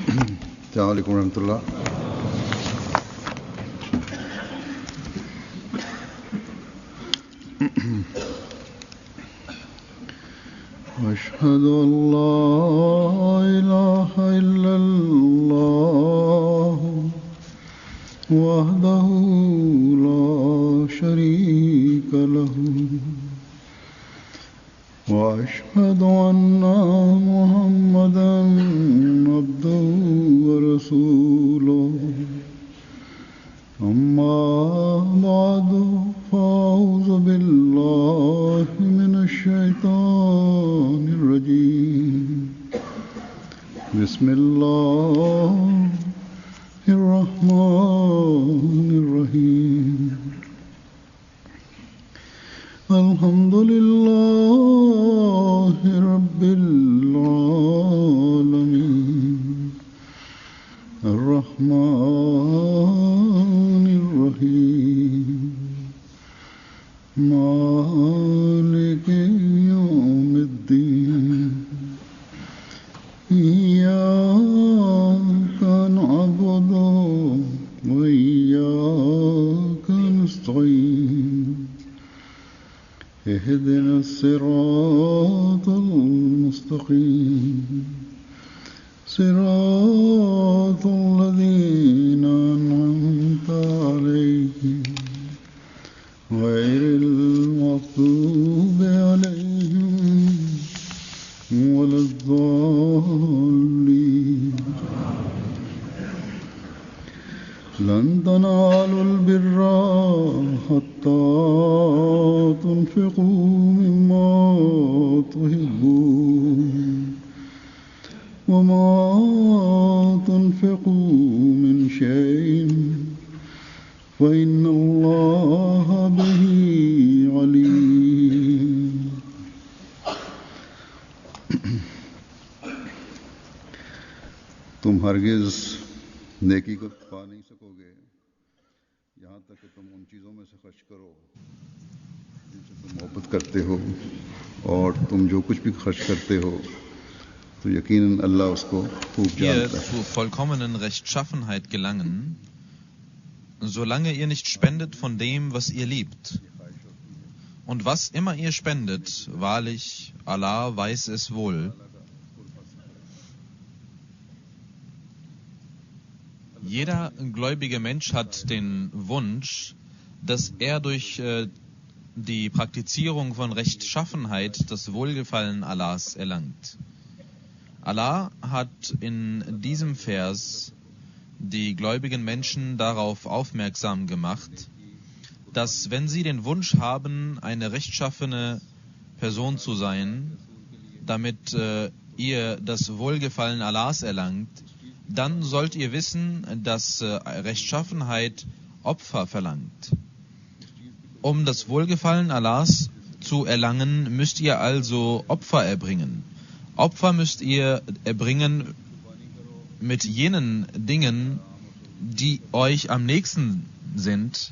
السلام عليكم ورحمة الله. أشهد أن لا إله إلا الله وحده لا شريك له وأشهد أن محمدا عبده ورسوله أما بعد فأعوذ بالله من الشيطان الرجيم بسم الله الرحمن الرحيم الحمد لله رب العالمين الرحمن الرحيم مالك يوم الدين إياك نعبد وإياك نستعين اهدنا الصراط المستقيم صراط الذين أنعمت عليهم غير المغضوب عليهم ولا الضالين لن تنالوا البر حتى تنفقوا مما تحبون وما تنفقوا من شيء فإن الله به عليم. तुम हरगिज़ नेकी को पा नहीं सकोगे यहाँ तक कि तुम उन चीज़ों में से खर्च करो जिनसे तुम मोहब्बत करते हो और तुम जो कुछ भी खर्च करते हो तो यकीनन अल्लाह उसको खूब जानता है. Zur vollkommenen Rechtschaffenheit gelangen, solange ihr nicht spendet von dem, was ihr liebt. Und was immer ihr spendet, wahrlich, Allah weiß es wohl. Jeder gläubige Mensch hat den Wunsch, dass er durch die Praktizierung von Rechtschaffenheit das Wohlgefallen Allahs erlangt. Allah hat in diesem Vers die gläubigen Menschen darauf aufmerksam gemacht, dass wenn sie den Wunsch haben, eine rechtschaffene Person zu sein, damit ihr das Wohlgefallen Allahs erlangt, dann sollt ihr wissen, dass Rechtschaffenheit Opfer verlangt. Um das Wohlgefallen Allahs zu erlangen, müsst ihr also Opfer erbringen. Opfer müsst ihr erbringen mit jenen Dingen, die euch am nächsten sind,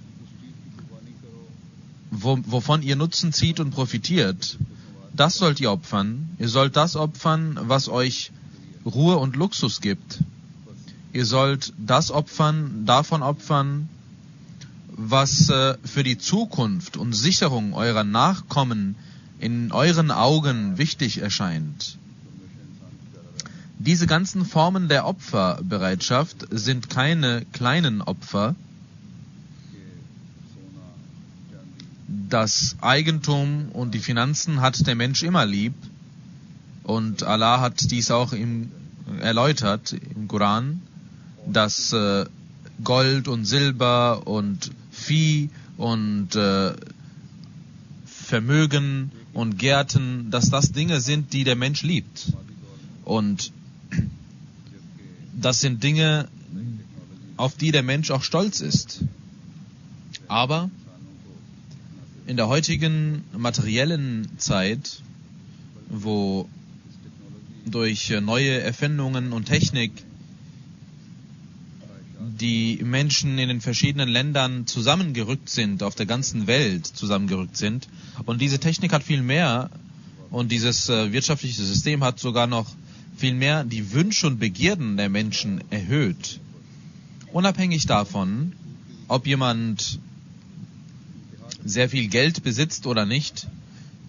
wovon ihr Nutzen zieht und profitiert. Das sollt ihr opfern. Ihr sollt das opfern, was euch Ruhe und Luxus gibt. Ihr sollt das opfern, davon opfern, was für die Zukunft und Sicherung eurer Nachkommen in euren Augen wichtig erscheint. Diese ganzen Formen der Opferbereitschaft sind keine kleinen Opfer. Das Eigentum und die Finanzen hat der Mensch immer lieb. Und Allah hat dies auch erläutert im Koran, dass Gold und Silber und Vieh und Vermögen und Gärten, dass das Dinge sind, die der Mensch liebt. Und das sind Dinge, auf die der Mensch auch stolz ist. Aber in der heutigen materiellen Zeit, wo durch neue Erfindungen und Technik die Menschen in den verschiedenen Ländern zusammengerückt sind, auf der ganzen Welt zusammengerückt sind, und diese Technik hat viel mehr, und dieses wirtschaftliche System hat sogar noch vielmehr die Wünsche und Begierden der Menschen erhöht. Unabhängig davon, ob jemand sehr viel Geld besitzt oder nicht,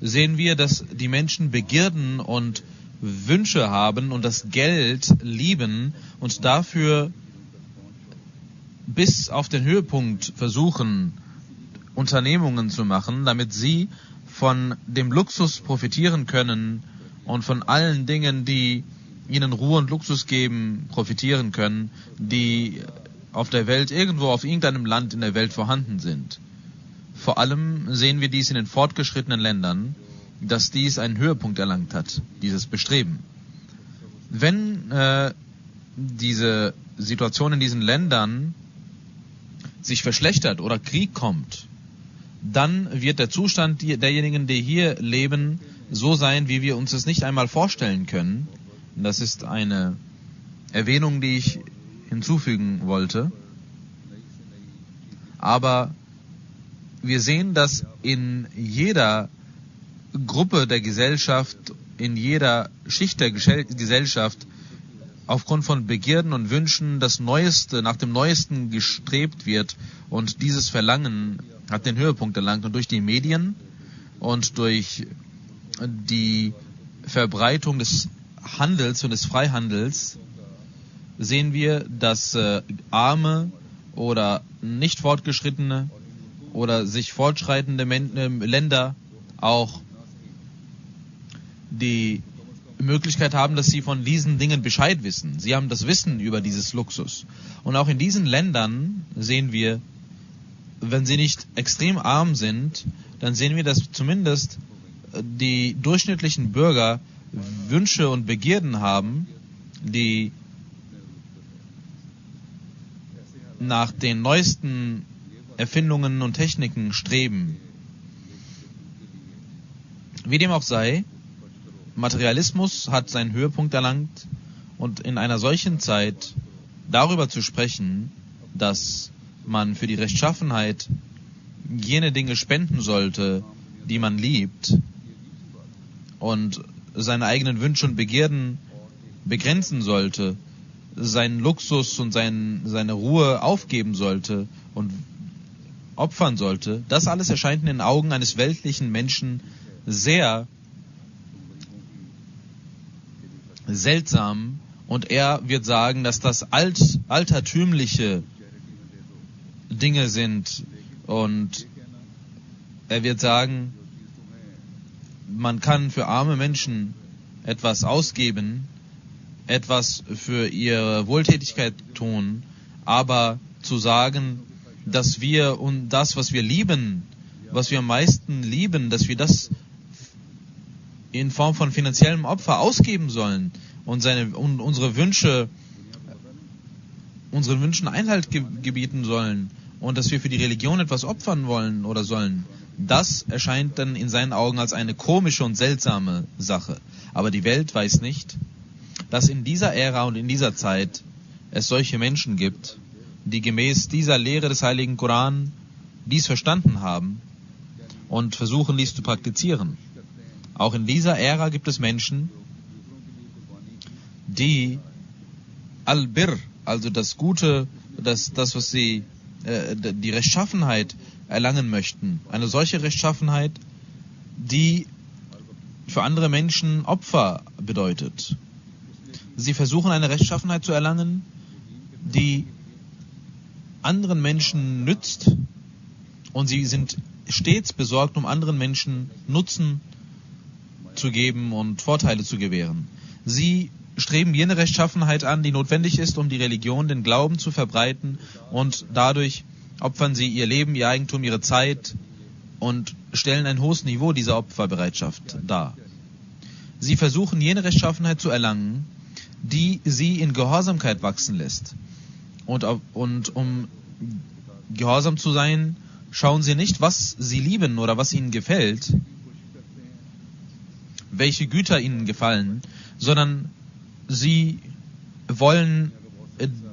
sehen wir, dass die Menschen Begierden und Wünsche haben und das Geld lieben und dafür bis auf den Höhepunkt versuchen, Unternehmungen zu machen, damit sie von dem Luxus profitieren können und von allen Dingen, die ihnen Ruhe und Luxus geben, profitieren können, die auf der Welt, irgendwo auf irgendeinem Land in der Welt vorhanden sind. Vor allem sehen wir dies in den fortgeschrittenen Ländern, dass dies einen Höhepunkt erlangt hat, dieses Bestreben. Wenn diese Situation in diesen Ländern sich verschlechtert oder Krieg kommt, dann wird der Zustand derjenigen, die hier leben, so sein, wie wir uns es nicht einmal vorstellen können. Das ist eine Erwähnung, die ich hinzufügen wollte. Aber wir sehen, dass in jeder Gruppe der Gesellschaft, in jeder Schicht der Gesellschaft aufgrund von Begierden und Wünschen das Neueste, nach dem Neuesten gestrebt wird, und dieses Verlangen hat den Höhepunkt erlangt. Und durch die Medien und durch die Verbreitung des Handels und des Freihandels sehen wir, dass arme oder nicht fortgeschrittene oder sich fortschreitende Länder auch die Möglichkeit haben, dass sie von diesen Dingen Bescheid wissen. Sie haben das Wissen über dieses Luxus. Und auch in diesen Ländern sehen wir, wenn sie nicht extrem arm sind, dann sehen wir, dass zumindest die durchschnittlichen Bürger Wünsche und Begierden haben, die nach den neuesten Erfindungen und Techniken streben. Wie dem auch sei, Materialismus hat seinen Höhepunkt erlangt, und in einer solchen Zeit darüber zu sprechen, dass man für die Rechtschaffenheit jene Dinge spenden sollte, die man liebt, und seine eigenen Wünsche und Begierden begrenzen sollte, seinen Luxus und seine Ruhe aufgeben sollte und opfern sollte, das alles erscheint in den Augen eines weltlichen Menschen sehr seltsam, und er wird sagen, dass das altertümliche Dinge sind, und er wird sagen, man kann für arme Menschen etwas ausgeben, etwas für ihre Wohltätigkeit tun, aber zu sagen, dass wir und das, was wir lieben, was wir am meisten lieben, dass wir das in Form von finanziellem Opfer ausgeben sollen und unseren Wünschen Einhalt gebieten sollen und dass wir für die Religion etwas opfern wollen oder sollen, das erscheint dann in seinen Augen als eine komische und seltsame Sache. Aber die Welt weiß nicht, dass in dieser Ära und in dieser Zeit es solche Menschen gibt, die gemäß dieser Lehre des Heiligen Koran dies verstanden haben und versuchen, dies zu praktizieren. Auch in dieser Ära gibt es Menschen, die Al-Bir, also das Gute, das was sie, die Rechtschaffenheit erlangen möchten. Eine solche Rechtschaffenheit, die für andere Menschen Opfer bedeutet. Sie versuchen, eine Rechtschaffenheit zu erlangen, die anderen Menschen nützt, und sie sind stets besorgt, um anderen Menschen Nutzen zu geben und Vorteile zu gewähren. Sie streben jene Rechtschaffenheit an, die notwendig ist, um die Religion, den Glauben zu verbreiten, und dadurch opfern sie ihr Leben, ihr Eigentum, ihre Zeit und stellen ein hohes Niveau dieser Opferbereitschaft dar. Sie versuchen, jene Rechtschaffenheit zu erlangen, die sie in Gehorsamkeit wachsen lässt. Und um gehorsam zu sein, schauen sie nicht, was sie lieben oder was ihnen gefällt, welche Güter ihnen gefallen, sondern sie wollen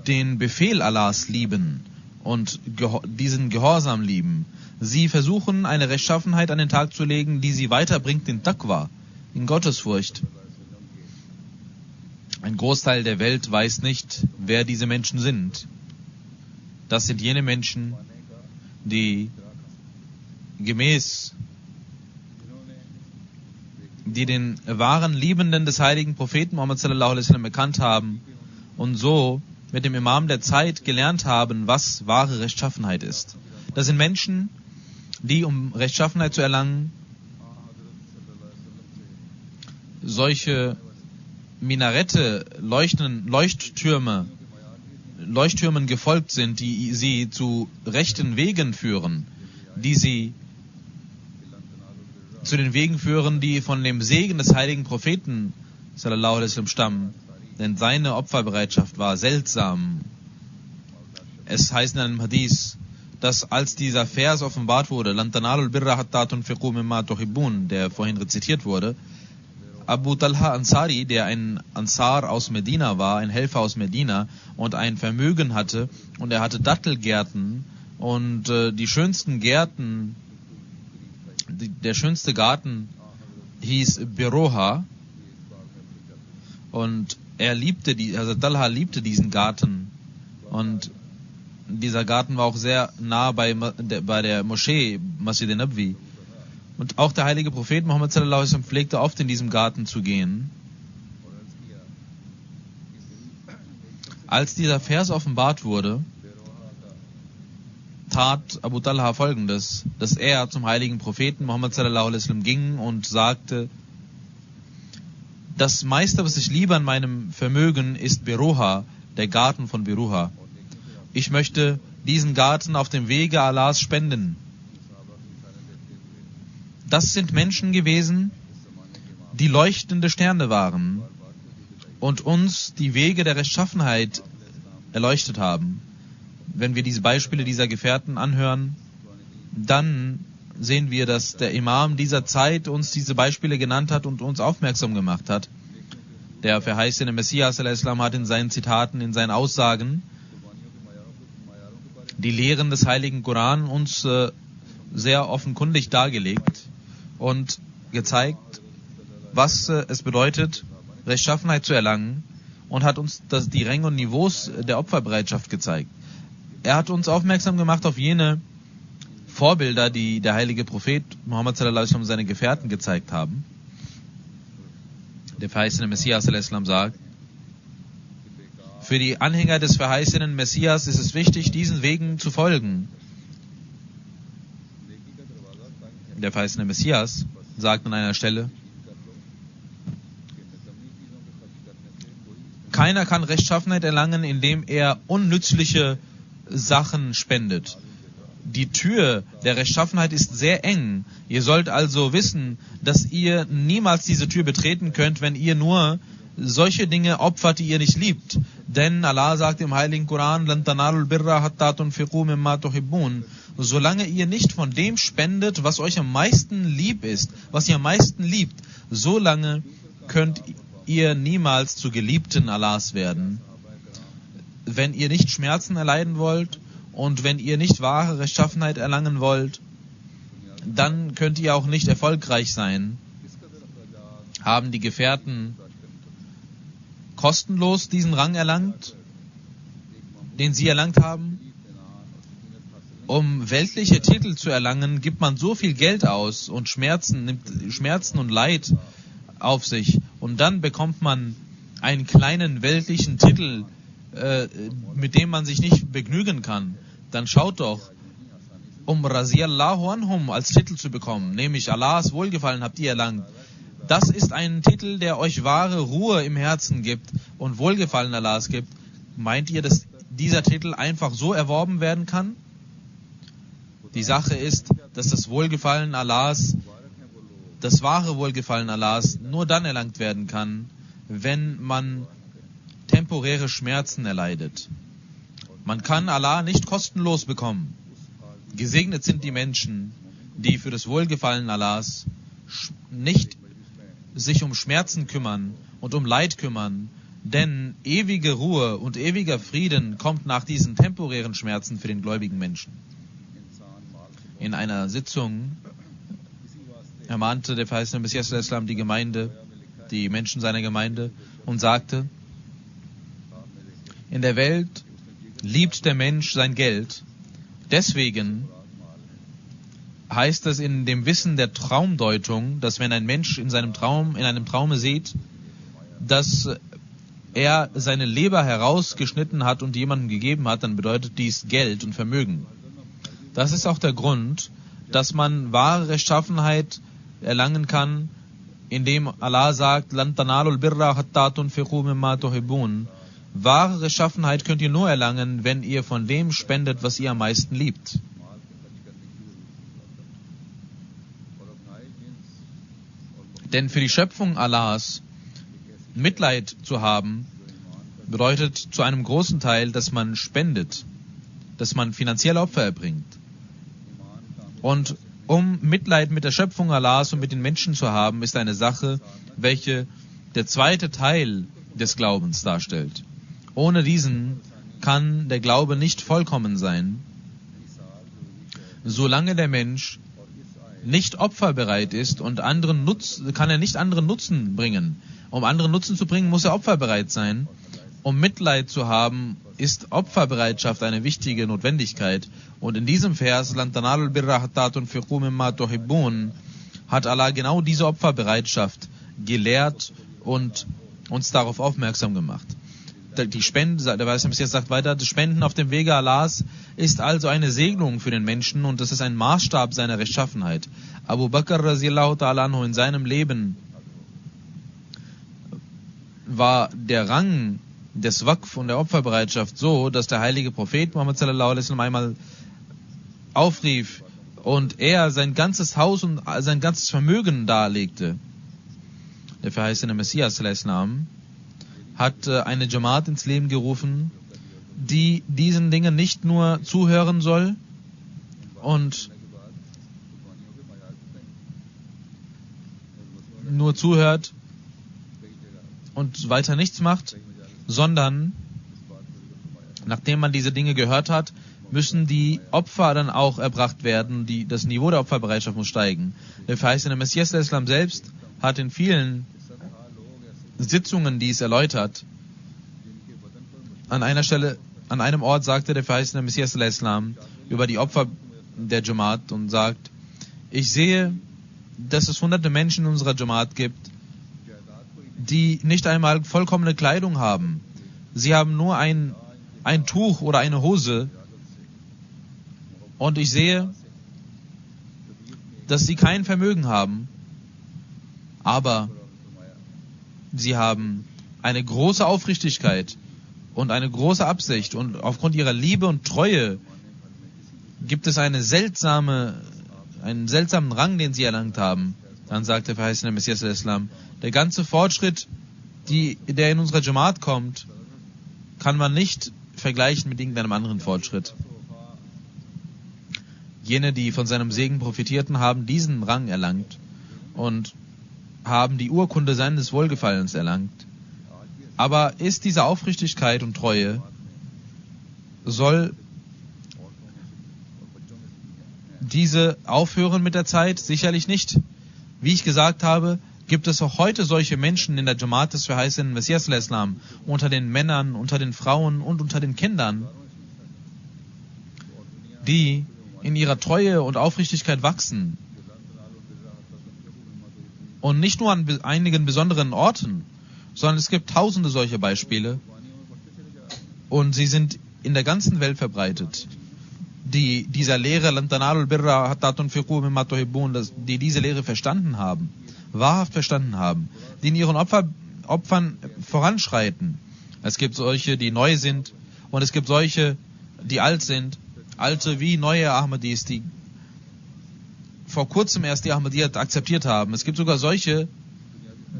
den Befehl Allahs lieben und diesen Gehorsam lieben. Sie versuchen, eine Rechtschaffenheit an den Tag zu legen, die sie weiterbringt in Taqwa, in Gottesfurcht. Ein Großteil der Welt weiß nicht, wer diese Menschen sind. Das sind jene Menschen, die den wahren Liebenden des heiligen Propheten Muhammad sallallahu alaihi wasallam erkannt haben und so mit dem Imam der Zeit gelernt haben, was wahre Rechtschaffenheit ist. Das sind Menschen, die, um Rechtschaffenheit zu erlangen, solche Minarette, Leuchttürmen gefolgt sind, die sie zu rechten Wegen führen, die sie zu den Wegen führen, die von dem Segen des heiligen Propheten sallallahu alaihi wasallam stammen. Denn seine Opferbereitschaft war seltsam. Es heißt in einem Hadith, dass als dieser Vers offenbart wurde, Lan tanalul birra hatta tunfiqu mimma tuhibbun, der vorhin rezitiert wurde, Abu Talha Ansari, der ein Ansar aus Medina war, ein Helfer aus Medina und ein Vermögen hatte, und er hatte Dattelgärten und die schönsten Gärten, der schönste Garten hieß Biroha, und Talha liebte diesen Garten, und dieser Garten war auch sehr nah bei der Moschee Masjid al-Nabwi. Und auch der heilige Prophet Muhammad sallallahu alaihi wasallam pflegte oft in diesem Garten zu gehen. Als dieser Vers offenbart wurde, tat Abu Talha Folgendes, dass er zum heiligen Propheten Muhammad sallallahu alaihi wasallam ging und sagte: Das meiste, was ich liebe an meinem Vermögen, ist Biroha, der Garten von Biroha. Ich möchte diesen Garten auf dem Wege Allahs spenden. Das sind Menschen gewesen, die leuchtende Sterne waren und uns die Wege der Rechtschaffenheit erleuchtet haben. Wenn wir diese Beispiele dieser Gefährten anhören, dann sehen wir, dass der Imam dieser Zeit uns diese Beispiele genannt hat und uns aufmerksam gemacht hat. Der verheißene Messias a.s. hat in seinen Zitaten, in seinen Aussagen die Lehren des heiligen Koran uns sehr offenkundig dargelegt und gezeigt, was es bedeutet, Rechtschaffenheit zu erlangen, und hat uns die Ränge und Niveaus der Opferbereitschaft gezeigt. Er hat uns aufmerksam gemacht auf jene Vorbilder, die der heilige Prophet Muhammad sallallahu alaihi wasallam seine Gefährten gezeigt haben. Der verheißene Messias sallallahu alaihi wasallam sagt: Für die Anhänger des verheißenen Messias ist es wichtig, diesen Wegen zu folgen. Der verheißene Messias sagt an einer Stelle: Keiner kann Rechtschaffenheit erlangen, indem er unnützliche Sachen spendet. Die Tür der Rechtschaffenheit ist sehr eng. Ihr sollt also wissen, dass ihr niemals diese Tür betreten könnt, wenn ihr nur solche Dinge opfert, die ihr nicht liebt. Denn Allah sagt im heiligen Koran: Lan tanalul birra hatta tunfiqu mimma tuhibbun. Solange ihr nicht von dem spendet, was euch am meisten lieb ist, was ihr am meisten liebt, solange könnt ihr niemals zu Geliebten Allahs werden. Wenn ihr nicht Schmerzen erleiden wollt und wenn ihr nicht wahre Rechtschaffenheit erlangen wollt, dann könnt ihr auch nicht erfolgreich sein. Haben die Gefährten kostenlos diesen Rang erlangt, den sie erlangt haben? Um weltliche Titel zu erlangen, gibt man so viel Geld aus und nimmt Schmerzen und Leid auf sich, und dann bekommt man einen kleinen weltlichen Titel, mit dem man sich nicht begnügen kann. Dann schaut doch, um Raziyallahu anhum als Titel zu bekommen, nämlich Allahs Wohlgefallen habt ihr erlangt. Das ist ein Titel, der euch wahre Ruhe im Herzen gibt und Wohlgefallen Allahs gibt. Meint ihr, dass dieser Titel einfach so erworben werden kann? Die Sache ist, dass das Wohlgefallen Allahs, das wahre Wohlgefallen Allahs, nur dann erlangt werden kann, wenn man temporäre Schmerzen erleidet. Man kann Allah nicht kostenlos bekommen. Gesegnet sind die Menschen, die für das Wohlgefallen Allahs nicht sich um Schmerzen kümmern und um Leid kümmern, denn ewige Ruhe und ewiger Frieden kommt nach diesen temporären Schmerzen für den gläubigen Menschen. In einer Sitzung ermahnte der verheißene Messias die Gemeinde, die Menschen seiner Gemeinde, und sagte: In der Welt liebt der Mensch sein Geld. Deswegen heißt es in dem Wissen der Traumdeutung, dass wenn ein Mensch in einem Traume sieht, dass er seine Leber herausgeschnitten hat und jemandem gegeben hat, dann bedeutet dies Geld und Vermögen. Das ist auch der Grund, dass man wahre Rechtschaffenheit erlangen kann, indem Allah sagt, "Lan tanalul birra hatta tunfiqu mimma tuhibbun." Wahre Rechtschaffenheit könnt ihr nur erlangen, wenn ihr von dem spendet, was ihr am meisten liebt. Denn für die Schöpfung Allahs Mitleid zu haben, bedeutet zu einem großen Teil, dass man spendet, dass man finanzielle Opfer erbringt. Und um Mitleid mit der Schöpfung Allahs und mit den Menschen zu haben, ist eine Sache, welche der zweite Teil des Glaubens darstellt. Ohne diesen kann der Glaube nicht vollkommen sein, solange der Mensch nicht opferbereit ist und kann er nicht anderen Nutzen bringen. Um anderen Nutzen zu bringen, muss er opferbereit sein. Um Mitleid zu haben, ist Opferbereitschaft eine wichtige Notwendigkeit. Und in diesem Vers, "Lan tanalul birra hatta tunfiqu mimma tuhibbun", hat Allah genau diese Opferbereitschaft gelehrt und uns darauf aufmerksam gemacht. Die Spenden, der Weiße Messias sagt weiter, das Spenden auf dem Wege Allahs ist also eine Segnung für den Menschen und das ist ein Maßstab seiner Rechtschaffenheit. Abu Bakr radiallahu ta'ala anhu, in seinem Leben war der Rang des Waqf und der Opferbereitschaft so, dass der heilige Prophet Muhammad sallallahu alaihi wasallam einmal aufrief und er sein ganzes Haus und sein ganzes Vermögen darlegte. Der verheißene Messias sallallahu alaihi wasallam hat eine Jamaat ins Leben gerufen, die diesen Dingen nicht nur zuhören soll und nur zuhört und weiter nichts macht, sondern nachdem man diese Dinge gehört hat, müssen die Opfer dann auch erbracht werden, das Niveau der Opferbereitschaft muss steigen. Der verheißene Messias der Islam selbst hat in vielen Sitzungen dies erläutert. An einem Ort sagte der verheißene Messias der Islam über die Opfer der Jamaat und sagt, ich sehe, dass es hunderte Menschen in unserer Jamaat gibt, die nicht einmal vollkommene Kleidung haben. Sie haben nur ein Tuch oder eine Hose. Und ich sehe, dass sie kein Vermögen haben. Aber sie haben eine große Aufrichtigkeit und eine große Absicht. Und aufgrund ihrer Liebe und Treue gibt es einen seltsamen Rang, den sie erlangt haben. Dann sagt der verheißene Messias des Islam, der ganze Fortschritt, der in unserer Jamaat kommt, kann man nicht vergleichen mit irgendeinem anderen Fortschritt. Jene, die von seinem Segen profitierten, haben diesen Rang erlangt und haben die Urkunde seines Wohlgefallens erlangt. Aber ist diese Aufrichtigkeit und Treue, soll diese aufhören mit der Zeit? Sicherlich nicht. Wie ich gesagt habe, gibt es auch heute solche Menschen in der Jamaat des verheißenen Messias al-Islam, unter den Männern, unter den Frauen und unter den Kindern, die in ihrer Treue und Aufrichtigkeit wachsen. Und nicht nur an einigen besonderen Orten, sondern es gibt tausende solcher Beispiele. Und sie sind in der ganzen Welt verbreitet. Die dieser Lehre, "Lan tanalul birra hatta tunfiqu mimma tuhibbun", die diese Lehre verstanden haben, wahrhaft verstanden haben, die in ihren Opfern voranschreiten. Es gibt solche, die neu sind, und es gibt solche, die alt sind, alte wie neue Ahmadis, die vor kurzem erst die Ahmadiyyat akzeptiert haben. Es gibt sogar solche,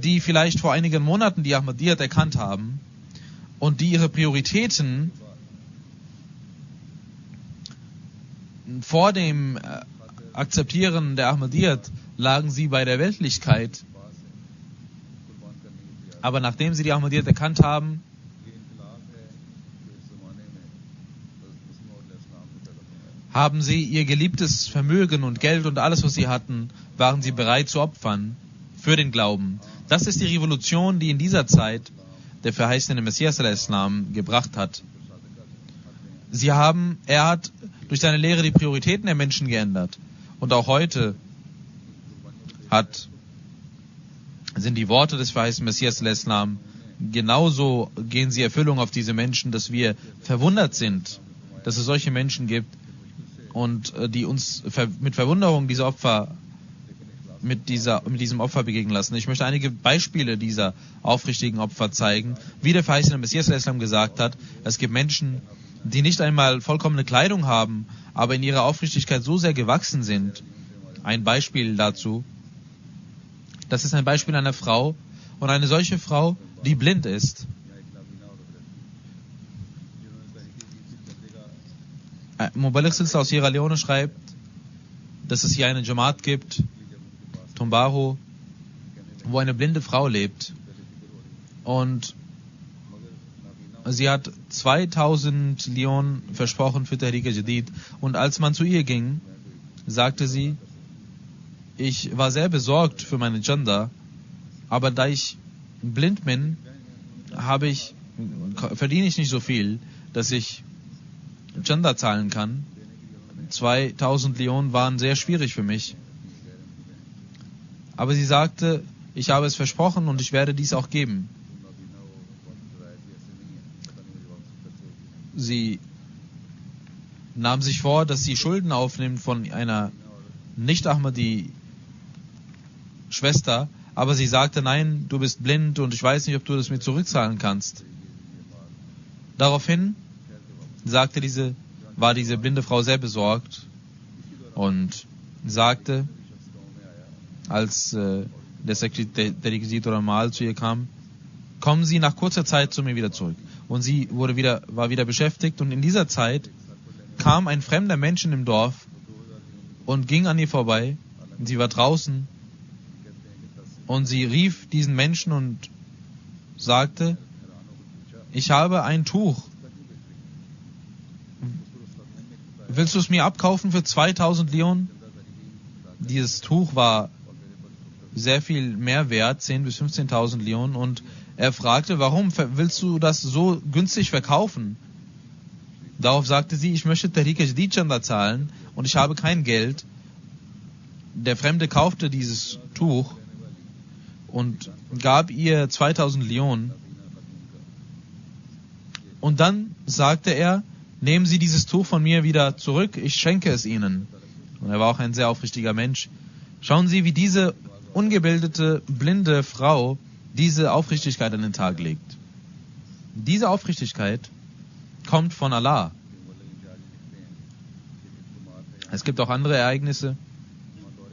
die vielleicht vor einigen Monaten die Ahmadiyyat erkannt haben und die ihre Prioritäten vor dem Akzeptieren der Ahmadiyyat lagen sie bei der Weltlichkeit. Aber nachdem sie die Ahmadiyyat erkannt haben, haben sie ihr geliebtes Vermögen und Geld und alles, was sie hatten, waren sie bereit zu opfern für den Glauben. Das ist die Revolution, die in dieser Zeit der verheißene Messias al-Islam gebracht hat. Er hat durch seine Lehre die Prioritäten der Menschen geändert. Und auch heute sind die Worte des verheißenen Messias al-Islam genauso, gehen sie Erfüllung auf diese Menschen, dass wir verwundert sind, dass es solche Menschen gibt und die uns mit Verwunderung mit diesem Opfer begegnen lassen. Ich möchte einige Beispiele dieser aufrichtigen Opfer zeigen. Wie der verheißene Messias al-Islam gesagt hat, es gibt Menschen, die nicht einmal vollkommene Kleidung haben, aber in ihrer Aufrichtigkeit so sehr gewachsen sind. Ein Beispiel dazu, das ist ein Beispiel einer Frau, und eine solche Frau, die blind ist. Mubaligh Silsila aus Sierra Leone schreibt, dass es hier eine Jamaat gibt, Tumbaho, wo eine blinde Frau lebt. Und sie hat 2000 Leon versprochen für Tahrik al-Jadid. Und als man zu ihr ging, sagte sie, ich war sehr besorgt für meine Gender, aber da ich blind bin, verdiene ich nicht so viel, dass ich Gender zahlen kann. 2000 Leon waren sehr schwierig für mich. Aber sie sagte, ich habe es versprochen und ich werde dies auch geben. Sie nahm sich vor, dass sie Schulden aufnimmt von einer Nicht-Ahmadi-Schwester, aber sie sagte, nein, du bist blind und ich weiß nicht, ob du das mir zurückzahlen kannst. Daraufhin war diese blinde Frau sehr besorgt und sagte, als der Sekretär Mal zu ihr kam, kommen Sie nach kurzer Zeit zu mir wieder zurück. Und sie war wieder beschäftigt, und in dieser Zeit kam ein fremder Mensch in dem Dorf und ging an ihr vorbei. Und sie war draußen und sie rief diesen Menschen und sagte, ich habe ein Tuch. Willst du es mir abkaufen für 2000 Leon? Dieses Tuch war sehr viel mehr wert, 10.000 bis 15.000 Leon, und er fragte, warum willst du das so günstig verkaufen? Darauf sagte sie, ich möchte Tahrik al-Jadid zahlen und ich habe kein Geld. Der Fremde kaufte dieses Tuch und gab ihr 2000 Leon. Und dann sagte er, nehmen Sie dieses Tuch von mir wieder zurück, ich schenke es Ihnen. Und er war auch ein sehr aufrichtiger Mensch. Schauen Sie, wie diese ungebildete, blinde Frau diese Aufrichtigkeit an den Tag legt. Diese Aufrichtigkeit kommt von Allah. Es gibt auch andere Ereignisse,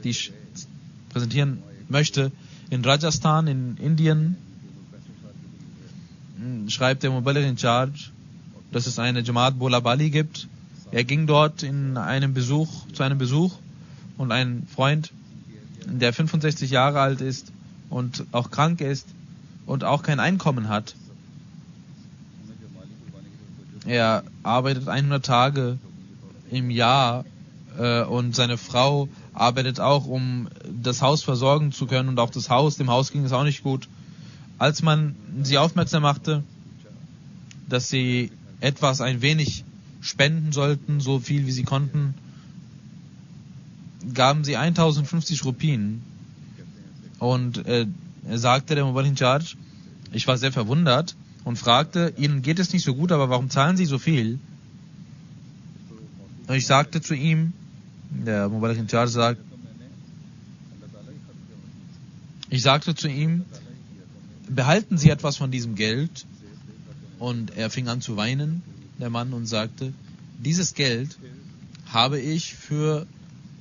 die ich präsentieren möchte. In Rajasthan, in Indien, schreibt der Mubaligh in Charge, dass es eine Jamaat Bola Bali gibt. Er ging dort zu einem Besuch, und ein Freund, der 65 Jahre alt ist und auch krank ist und auch kein Einkommen hat. Er arbeitet 100 Tage im Jahr und seine Frau arbeitet auch, um das Haus versorgen zu können, und auch dem Haus ging es auch nicht gut. Als man sie aufmerksam machte, dass sie ein wenig spenden sollten, so viel wie sie konnten, gaben sie 1050 Rupien. Und er sagte der Mubaligh in Charge, ich war sehr verwundert und fragte, Ihnen geht es nicht so gut, aber warum zahlen Sie so viel? Und ich sagte zu ihm, der Mubaligh in Charge sagt, ich sagte zu ihm, behalten Sie etwas von diesem Geld. Und er fing an zu weinen, der Mann, und sagte, dieses Geld habe ich für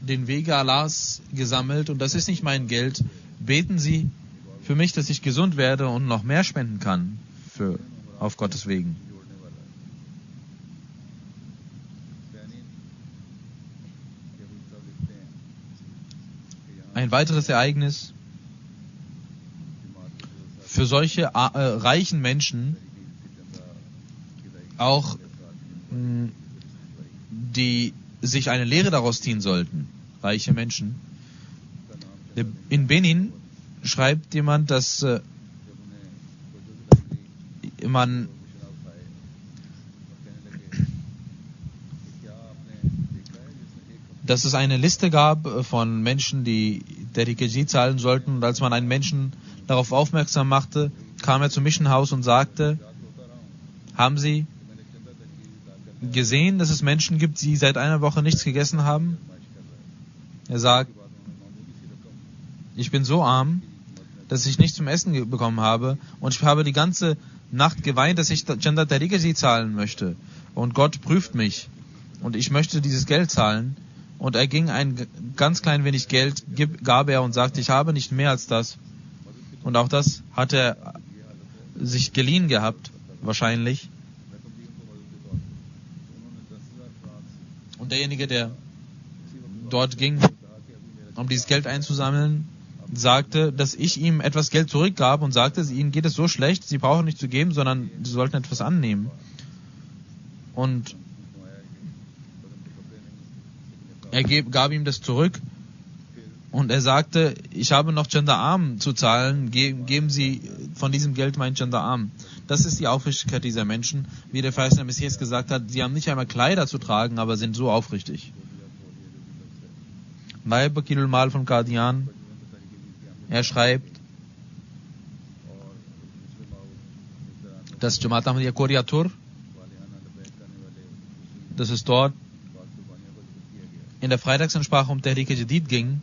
den Wege Allahs gesammelt und das ist nicht mein Geld. Beten Sie für mich, dass ich gesund werde und noch mehr spenden kann auf Gottes Wegen. Ein weiteres Ereignis für solche reichen Menschen, auch die sich eine Lehre daraus ziehen sollten, reiche Menschen. In Benin schreibt jemand, dass dass es eine Liste gab von Menschen, die Tariqa-Jadid zahlen sollten. Und als man einen Menschen darauf aufmerksam machte, kam er zum Mission House und sagte, haben Sie gesehen, dass es Menschen gibt, die seit einer Woche nichts gegessen haben? Er sagt, ich bin so arm, dass ich nichts zum Essen bekommen habe und ich habe die ganze Nacht geweint, dass ich Chanda Tariqa-Jadid zahlen möchte. Und Gott prüft mich und ich möchte dieses Geld zahlen. Und er ging ein ganz klein wenig Geld, gab er und sagte, ich habe nicht mehr als das. Und auch das hat er sich geliehen gehabt, wahrscheinlich. Und derjenige, der dort ging, um dieses Geld einzusammeln, sagte, dass ich ihm etwas Geld zurückgab und sagte, Ihnen geht es so schlecht, Sie brauchen nicht zu geben, sondern Sie sollten etwas annehmen. Und er gab ihm das zurück und er sagte, ich habe noch Chanda Arm zu zahlen, geben Sie von diesem Geld meinen Chanda Arm. Das ist die Aufrichtigkeit dieser Menschen. Wie der verheißene Messias gesagt hat, sie haben nicht einmal Kleider zu tragen, aber sind so aufrichtig. Naib Wakilul Mal von Qadian, er schreibt, dass Jamaat Ahmadiyya Koriatur, dass es dort in der Freitagsansprache um Tariqa-Jadid ging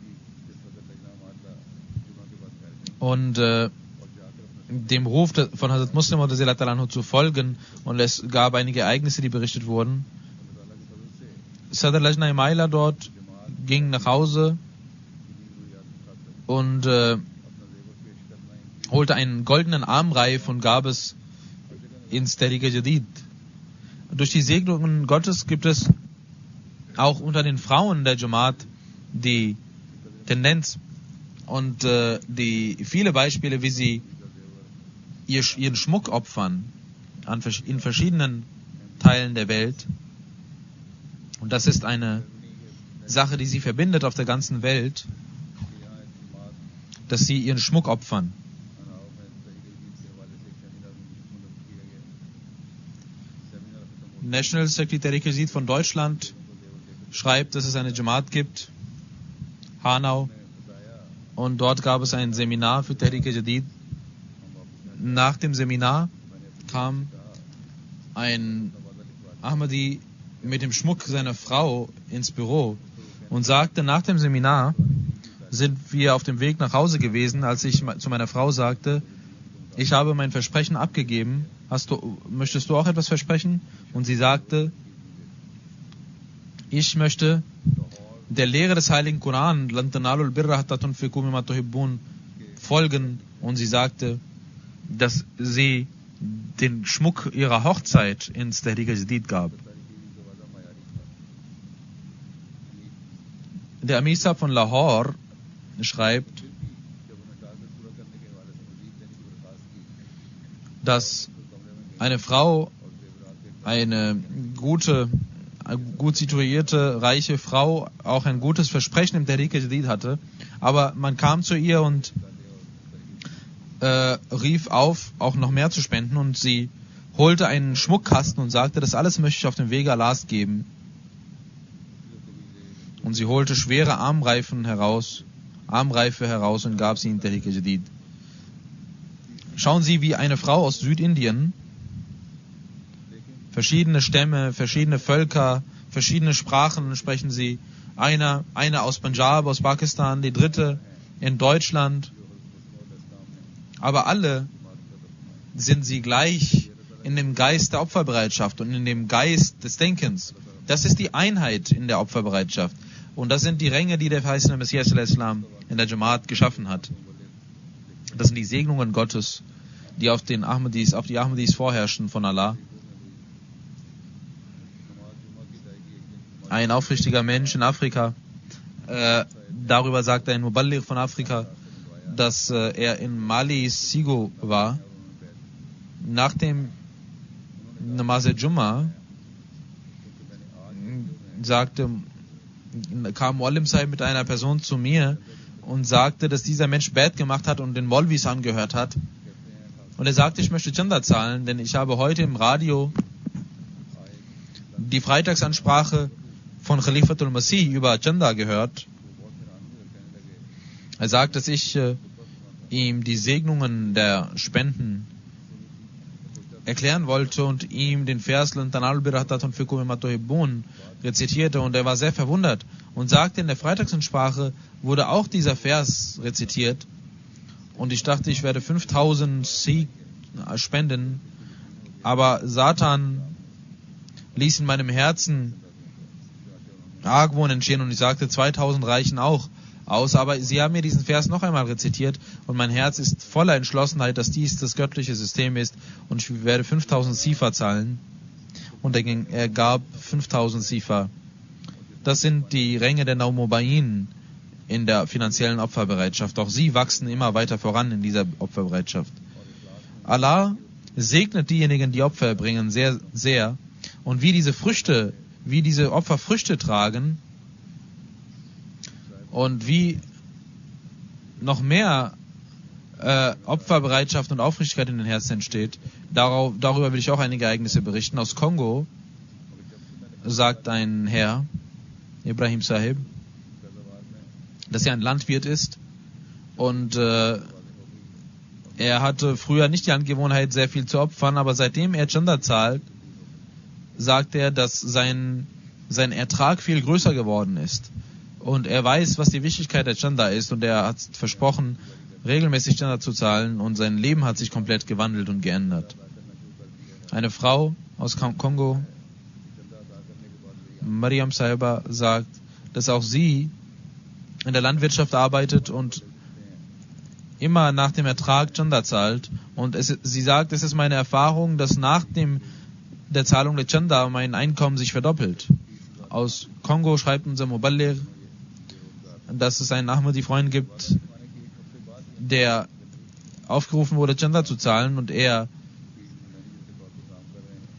und dem Ruf von Hazrat Muslim zu folgen, und es gab einige Ereignisse, die berichtet wurden. Sadr Lajna Imaila dort ging nach Hause und holte einen goldenen Armreif und gab es ins Tariqa-Jadid. Durch die Segnungen Gottes gibt es auch unter den Frauen der Jamaat die Tendenz und die viele Beispiele, wie sie ihren Schmuck opfern in verschiedenen Teilen der Welt. Und das ist eine Sache, die sie verbindet auf der ganzen Welt, dass sie ihren Schmuck opfern. National Secretary Tariqa-Jadid von Deutschland schreibt, dass es eine Jamaat gibt, Hanau, und dort gab es ein Seminar für Tariqa-Jadid. Nach dem Seminar kam ein Ahmadi mit dem Schmuck seiner Frau ins Büro und sagte, nach dem Seminar sind wir auf dem Weg nach Hause gewesen, als ich zu meiner Frau sagte, ich habe mein Versprechen abgegeben, möchtest du auch etwas versprechen? Und sie sagte, ich möchte der Lehre des Heiligen Koran, Lan tanalul birra hatta tunfiqu mimma tuhibbun, folgen. Und sie sagte, dass sie den Schmuck ihrer Hochzeit ins Tariqa-Jadid gab. Der Amir Sahib von Lahore schreibt, dass eine Frau, eine gut situierte, reiche Frau, auch ein gutes Versprechen im Tariqa-Jadid hatte, aber man kam zu ihr und rief auf, auch noch mehr zu spenden, und sie holte einen Schmuckkasten und sagte, das alles möchte ich auf dem Wege Allahs geben. Und sie holte schwere Armreife heraus und gab sie in Tariqa-Jadid. Schauen Sie, wie eine Frau aus Südindien, verschiedene Stämme, verschiedene Völker, verschiedene Sprachen sprechen sie. Eine aus Punjab, aus Pakistan, die dritte in Deutschland. Aber alle sind sie gleich in dem Geist der Opferbereitschaft und in dem Geist des Denkens. Das ist die Einheit in der Opferbereitschaft. Und das sind die Ränge, die der verheißene Messias al-Islam in der Jamaat geschaffen hat. Das sind die Segnungen Gottes, die auf die Ahmadis vorherrschen von Allah. Ein aufrichtiger Mensch in Afrika, darüber sagt ein Muballigh von Afrika, dass er in Mali Sigo war. Nach dem Namaz al-Jumma kam Muallim Sahib mit einer Person zu mir und sagte, dass dieser Mensch Bet gemacht hat und den Molvis angehört hat. Und er sagte, ich möchte Chanda zahlen, denn ich habe heute im Radio die Freitagsansprache von Khalifatul Masih über Chanda gehört. Er sagt, dass ich ihm die Segnungen der Spenden erklären wollte und ihm den Vers rezitierte, und er war sehr verwundert und sagte, in der Freitagsansprache wurde auch dieser Vers rezitiert, und ich dachte, ich werde 5000 Sikh spenden, aber Satan ließ in meinem Herzen Argwohn entstehen und ich sagte, 2000 reichen auch aus, aber sie haben mir diesen Vers noch einmal rezitiert und mein Herz ist voller Entschlossenheit, dass dies das göttliche System ist, und ich werde 5000 Sifa zahlen. Und er gab 5000 Sifa. Das sind die Ränge der Naumobayin in der finanziellen Opferbereitschaft. Auch sie wachsen immer weiter voran in dieser Opferbereitschaft. Allah segnet diejenigen, die Opfer bringen, sehr, sehr. Und wie diese Opfer Früchte tragen, und wie noch mehr Opferbereitschaft und Aufrichtigkeit in den Herzen entsteht, darüber will ich auch einige Ereignisse berichten. Aus Kongo sagt ein Herr, Ibrahim Sahib, dass er ein Landwirt ist, und er hatte früher nicht die Angewohnheit, sehr viel zu opfern, aber seitdem er Chanda zahlt, sagt er, dass sein Ertrag viel größer geworden ist. Und er weiß, was die Wichtigkeit der Chanda ist, und er hat versprochen, regelmäßig Chanda zu zahlen, und sein Leben hat sich komplett gewandelt und geändert. Eine Frau aus Kongo, Mariam Sahiba, sagt, dass auch sie in der Landwirtschaft arbeitet und immer nach dem Ertrag Chanda zahlt. Und sie sagt, es ist meine Erfahrung, dass nach der Zahlung der Chanda mein Einkommen sich verdoppelt. Aus Kongo schreibt unser Muballigh, dass es einen Ahmadi-Freund gibt, der aufgerufen wurde, Chanda zu zahlen, und er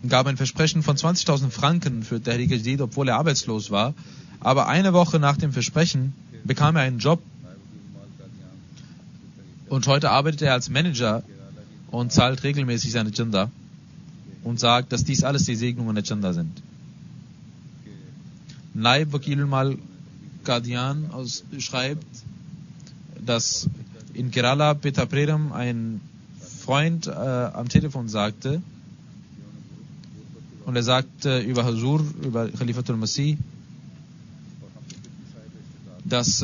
gab ein Versprechen von 20.000 Franken für Tehreek Jadeed, obwohl er arbeitslos war. Aber eine Woche nach dem Versprechen bekam er einen Job, und heute arbeitet er als Manager und zahlt regelmäßig seine Chanda und sagt, dass dies alles die Segnungen der Chanda sind. Naib Wakil Mal Qadian schreibt, dass in Kerala Peter Prerem ein Freund am Telefon sagte, und er sagte über Huzur, über Khalifatul Masih, dass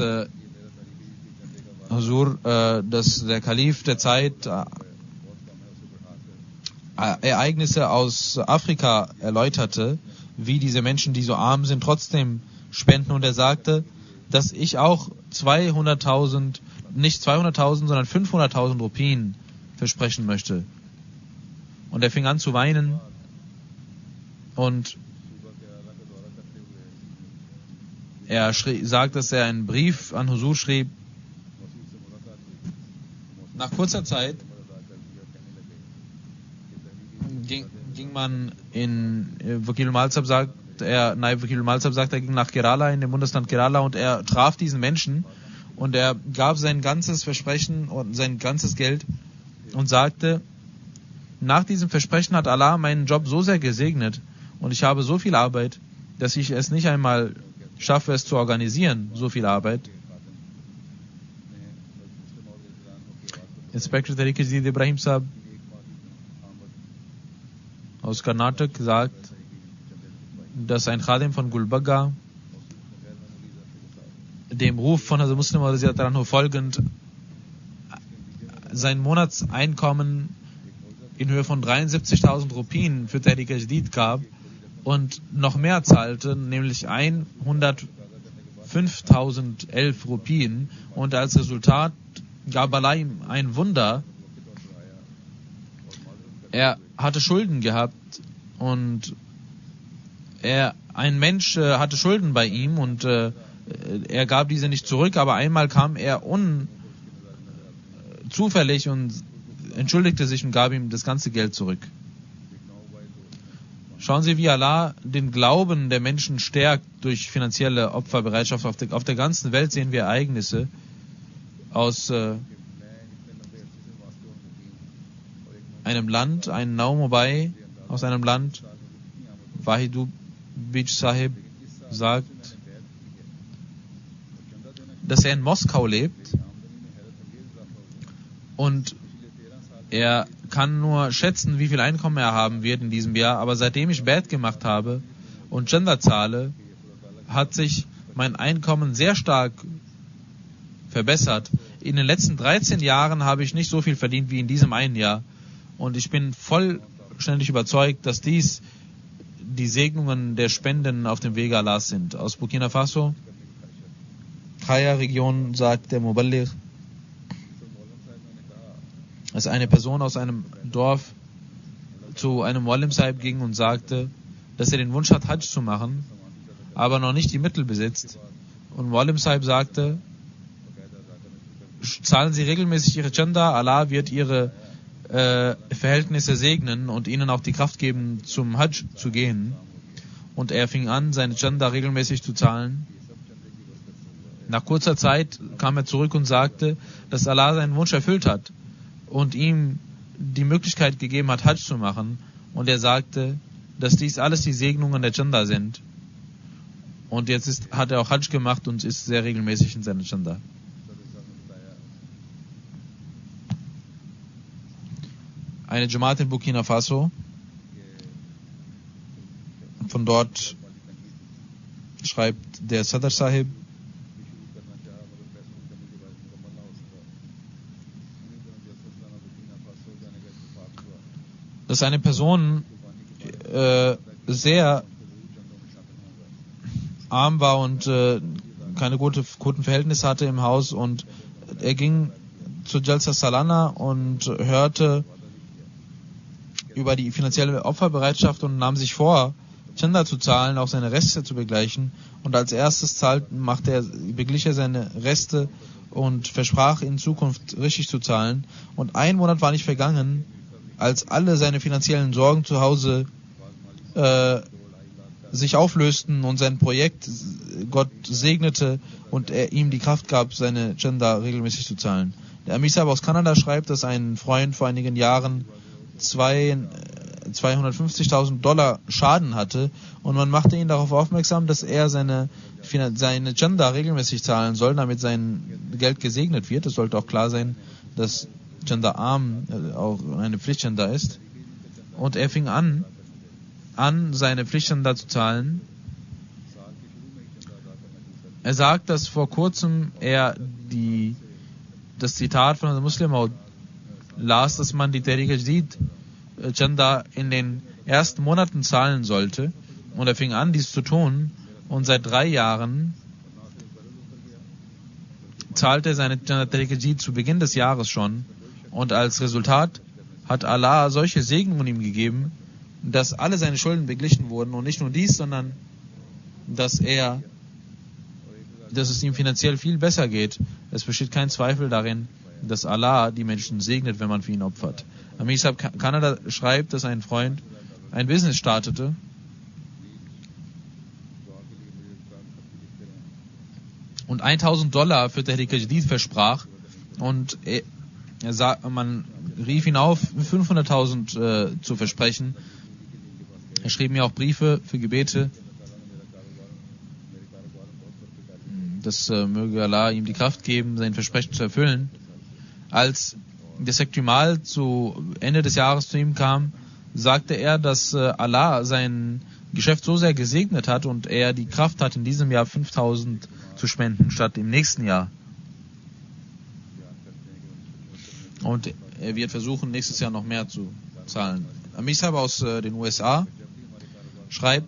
dass der Kalif der Zeit Ereignisse aus Afrika erläuterte, wie diese Menschen, die so arm sind, trotzdem spenden, und er sagte, dass ich auch 200.000, nicht 200.000, sondern 500.000 Rupien versprechen möchte. Und er fing an zu weinen, und er sagt, dass er einen Brief an Huzur schrieb. Nach kurzer Zeit ging man in Wakil Malsab sagt, Naib Wakil Malsab sagt, er ging nach Kerala, in dem Bundesland Kerala, und er traf diesen Menschen, und er gab sein ganzes Versprechen und sein ganzes Geld und sagte, nach diesem Versprechen hat Allah meinen Job so sehr gesegnet, und ich habe so viel Arbeit, dass ich es nicht einmal schaffe, es zu organisieren, so viel Arbeit. Inspektor Tehreek Jadeed Ibrahim Sahib aus Karnatak sagt, dass ein Khadim von Gulbagga dem Ruf von Hazrat Muslim folgend sein Monatseinkommen in Höhe von 73.000 Rupien für Tehreek Jadeed gab und noch mehr zahlte, nämlich 105.011 Rupien, und als Resultat gab Allah ihm ein Wunder. Er hatte Schulden gehabt, und ein Mensch hatte Schulden bei ihm, und er gab diese nicht zurück, aber einmal kam er zufällig und entschuldigte sich und gab ihm das ganze Geld zurück. Schauen Sie, wie Allah den Glauben der Menschen stärkt durch finanzielle Opferbereitschaft. Auf der ganzen Welt sehen wir Ereignisse aus einem Land, ein Naumobai aus einem Land, Wahidu Bij Sahib, sagt, dass er in Moskau lebt und er kann nur schätzen, wie viel Einkommen er haben wird in diesem Jahr, aber seitdem ich Bad gemacht habe und Gender zahle, hat sich mein Einkommen sehr stark verbessert. In den letzten 13 Jahren habe ich nicht so viel verdient wie in diesem einen Jahr und ich bin vollständig überzeugt, dass dies die Segnungen der Spenden auf dem Wege Allahs sind. Aus Burkina Faso, Kaya-Region, sagt der Muballigh, dass eine Person aus einem Dorf zu einem Muallim Sahib ging und sagte, dass er den Wunsch hat, Hajj zu machen, aber noch nicht die Mittel besitzt. Und Muallim Sahib sagte, zahlen Sie regelmäßig Ihre Chanda, Allah wird Ihre Verhältnisse segnen und Ihnen auch die Kraft geben, zum Hajj zu gehen. Und er fing an, seine Chanda regelmäßig zu zahlen. Nach kurzer Zeit kam er zurück und sagte, dass Allah seinen Wunsch erfüllt hat und ihm die Möglichkeit gegeben hat, Hajj zu machen. Und er sagte, dass dies alles die Segnungen der Chanda sind. Und jetzt hat er auch Hajj gemacht und ist sehr regelmäßig in seiner Chanda. Eine Jamaat in Burkina Faso. Von dort schreibt der Sadr Sahib, dass eine Person sehr arm war und keine guten Verhältnisse hatte im Haus, und er ging zu Jalsa Salana und hörte über die finanzielle Opferbereitschaft und nahm sich vor, Chanda zu zahlen, auch seine Reste zu begleichen. Und als erstes beglich er seine Reste und versprach in Zukunft richtig zu zahlen. Und 1 Monat war nicht vergangen, als alle seine finanziellen Sorgen zu Hause sich auflösten und sein Projekt Gott segnete und er ihm die Kraft gab, seine Chanda regelmäßig zu zahlen. Der Amir Sahib aus Kanada schreibt, dass ein Freund vor einigen Jahren $250.000 Schaden hatte und man machte ihn darauf aufmerksam, dass er seine Chanda regelmäßig zahlen soll, damit sein Geld gesegnet wird. Es sollte auch klar sein, dass Chanda arm auch eine Pflichtchanda ist. Und er fing an seine Pflichtchanda zu zahlen. Er sagt, dass vor kurzem er das Zitat von der Muslim las, dass man die Tehrik-e-Jadid Chanda in den ersten Monaten zahlen sollte, und er fing an, dies zu tun, und seit 3 Jahren zahlte er seine Chanda Tehrik-e-Jadid zu Beginn des Jahres schon, und als Resultat hat Allah solche Segnungen ihm gegeben, dass alle seine Schulden beglichen wurden, und nicht nur dies, sondern dass es ihm finanziell viel besser geht. Es besteht kein Zweifel darin, dass Allah die Menschen segnet, wenn man für ihn opfert. Amir Sahib Kanada schreibt, dass ein Freund ein Business startete und $1.000 für Tehrik-e-Jadid versprach, und man rief ihn auf, 500.000 zu versprechen. Er schrieb mir auch Briefe für Gebete, dass möge Allah ihm die Kraft geben, sein Versprechen zu erfüllen. Als der Sektimal zu Ende des Jahres zu ihm kam, sagte er, dass Allah sein Geschäft so sehr gesegnet hat und er die Kraft hat, in diesem Jahr 5.000 zu spenden, statt im nächsten Jahr. Und er wird versuchen, nächstes Jahr noch mehr zu zahlen. Amir Sahib aus den USA schreibt,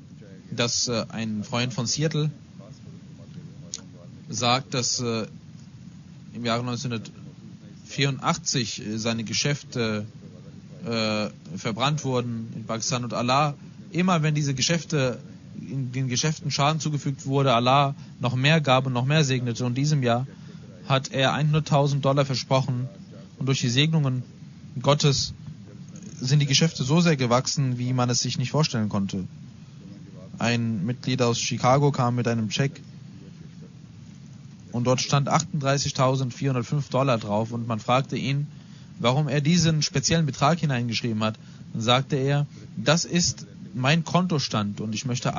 dass ein Freund von Seattle sagt, dass im Jahre 1984 seine Geschäfte verbrannt wurden in Pakistan, und Allah, immer wenn in den Geschäften Schaden zugefügt wurde, Allah noch mehr gab und noch mehr segnete. Und in diesem Jahr hat er $100.000 versprochen, und durch die Segnungen Gottes sind die Geschäfte so sehr gewachsen, wie man es sich nicht vorstellen konnte. Ein Mitglied aus Chicago kam mit einem Scheck und dort stand $38.405 drauf, und man fragte ihn, warum er diesen speziellen Betrag hineingeschrieben hat, sagte er, das ist mein Kontostand und ich möchte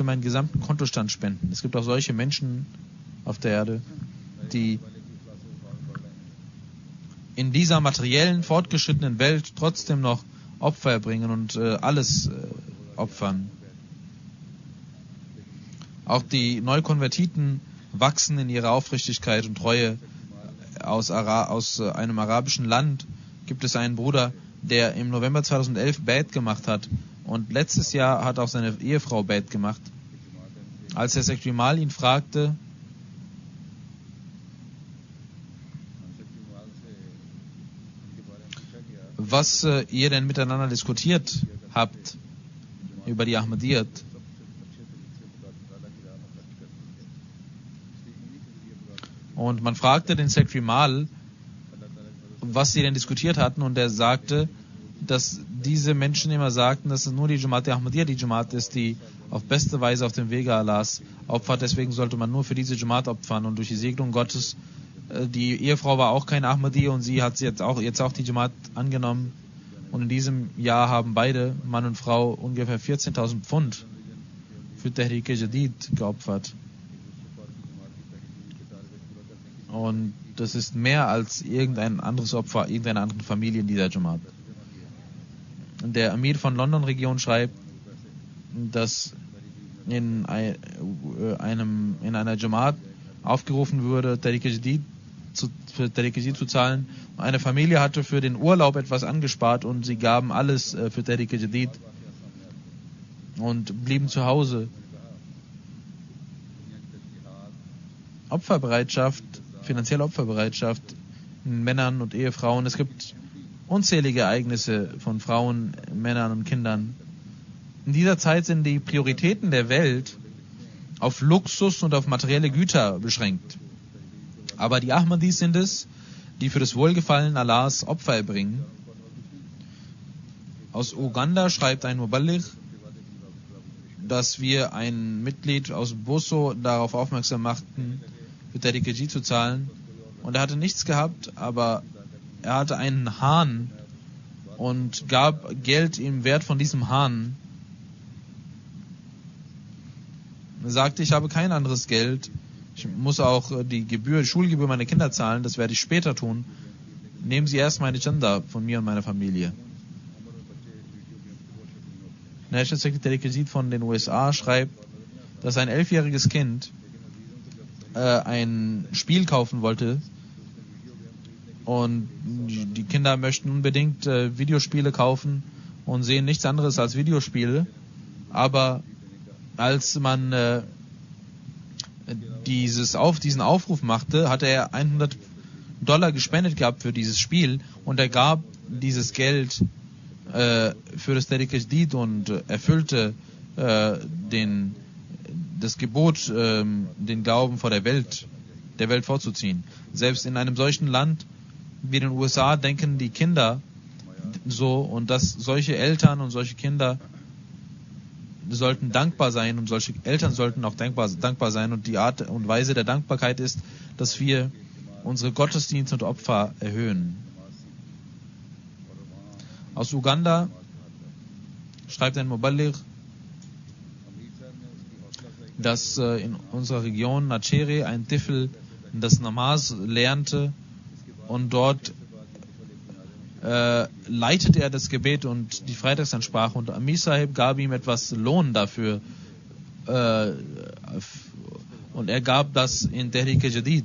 meinen gesamten Kontostand spenden. Es gibt auch solche Menschen auf der Erde, die in dieser materiellen, fortgeschrittenen Welt trotzdem noch Opfer erbringen und alles opfern. Auch die Neukonvertiten wachsen in ihrer Aufrichtigkeit und Treue. Aus einem arabischen Land gibt es einen Bruder, der im November 2011 Bait gemacht hat. Und letztes Jahr hat auch seine Ehefrau Bait gemacht. Als der Sekretär Mal ihn fragte, was ihr denn miteinander diskutiert habt über die Ahmadiyyat, und man fragte den Sekretär Mal, was sie denn diskutiert hatten, und er sagte, dass diese Menschen immer sagten, dass es nur die Jamaat der Ahmadiyya die Jamaat ist, die auf beste Weise auf dem Wege Allahs opfert. Deswegen sollte man nur für diese Jamaat opfern, und durch die Segnung Gottes, die Ehefrau war auch keine Ahmadiyya und sie hat jetzt auch die Jamaat angenommen, und in diesem Jahr haben beide, Mann und Frau, ungefähr 14.000 Pfund für Tehrik-e-Jadid geopfert. Und das ist mehr als irgendein anderes Opfer irgendeiner anderen Familie in dieser Jamaat. Der Amir von London-Region schreibt, dass in einer Jamaat aufgerufen würde, Tehrik-e-Jadid zu zahlen. Eine Familie hatte für den Urlaub etwas angespart und sie gaben alles für Tehrik-e-Jadid und blieben zu Hause. Finanzielle Opferbereitschaft in Männern und Ehefrauen. Es gibt unzählige Ereignisse von Frauen, Männern und Kindern. In dieser Zeit sind die Prioritäten der Welt auf Luxus und auf materielle Güter beschränkt. Aber die Ahmadis sind es, die für das Wohlgefallen Allahs Opfer erbringen. Aus Uganda schreibt ein Muballigh, dass wir ein Mitglied aus Boso darauf aufmerksam machten, für Tehrik-e-Jadid zu zahlen. Und er hatte nichts gehabt, aber er hatte einen Hahn und gab Geld im Wert von diesem Hahn. Er sagte, ich habe kein anderes Geld. Ich muss auch die Schulgebühr meiner Kinder zahlen, das werde ich später tun. Nehmen Sie erst meine Chanda von mir und meiner Familie. National Secretary Tehrik-e-Jadid von den USA schreibt, dass ein 11-jähriges Kind ein Spiel kaufen wollte, und die Kinder möchten unbedingt Videospiele kaufen und sehen nichts anderes als Videospiele. Aber als man diesen Aufruf machte, hatte er $100 gespendet gehabt für dieses Spiel, und er gab dieses Geld für das Tehrik-e-Jadid und erfüllte das Gebot, den Glauben vor der Welt vorzuziehen. Selbst in einem solchen Land wie den USA denken die Kinder so, und dass solche Eltern und solche Kinder sollten dankbar sein, und solche Eltern sollten auch dankbar sein, und die Art und Weise der Dankbarkeit ist, dass wir unsere Gottesdienste und Opfer erhöhen. Aus Uganda schreibt ein Muballigh, dass in unserer Region Nachere ein Tifl das Namaz lernte, und dort leitete er das Gebet und die Freitagsansprache, und Amir Sahib gab ihm etwas Lohn dafür, und er gab das in Tehrik-e-Jadid,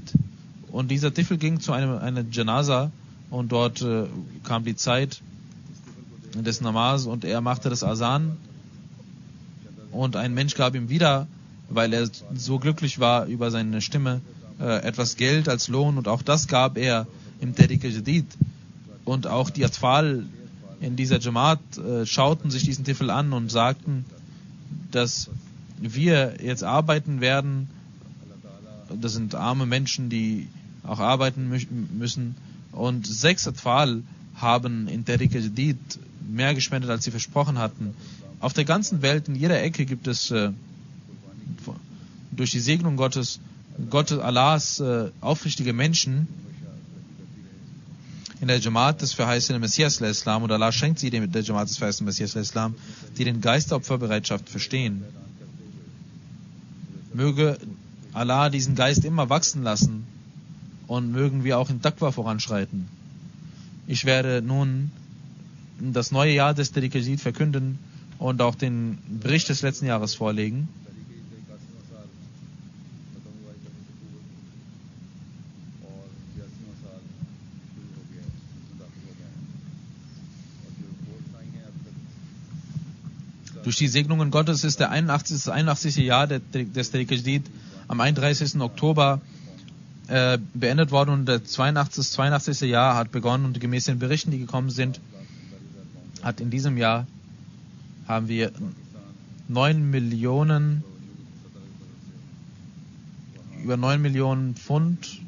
und dieser Tifl ging zu einer Janaza, und dort kam die Zeit des Namaz und er machte das Azan, und ein Mensch gab ihm wieder, weil er so glücklich war über seine Stimme, etwas Geld als Lohn, und auch das gab er im Tehrik-e-Jadid. Und auch die Atfal in dieser Jamaat schauten sich diesen Tifl an und sagten, dass wir jetzt arbeiten werden. Das sind arme Menschen, die auch arbeiten müssen. Und 6 Atfal haben in Tehrik-e-Jadid mehr gespendet, als sie versprochen hatten. Auf der ganzen Welt, in jeder Ecke gibt es durch die Segnung Gottes Allahs aufrichtige Menschen, in der Jamaat des verheißenen Messias al-Islam, und Allah schenkt sie der Jamaat des verheißenen Messias al-Islam, die den Geist der Opferbereitschaft verstehen. Möge Allah diesen Geist immer wachsen lassen und mögen wir auch in Taqwa voranschreiten. Ich werde nun das neue Jahr des Tariq-e-Jadid verkünden und auch den Bericht des letzten Jahres vorlegen. Durch die Segnungen Gottes ist das 81. Jahr des Tariq-e-Jadid am 31. Oktober beendet worden und das 82. Jahr hat begonnen, und gemäß den Berichten, die gekommen sind, hat in diesem Jahr haben wir 9 Millionen Pfund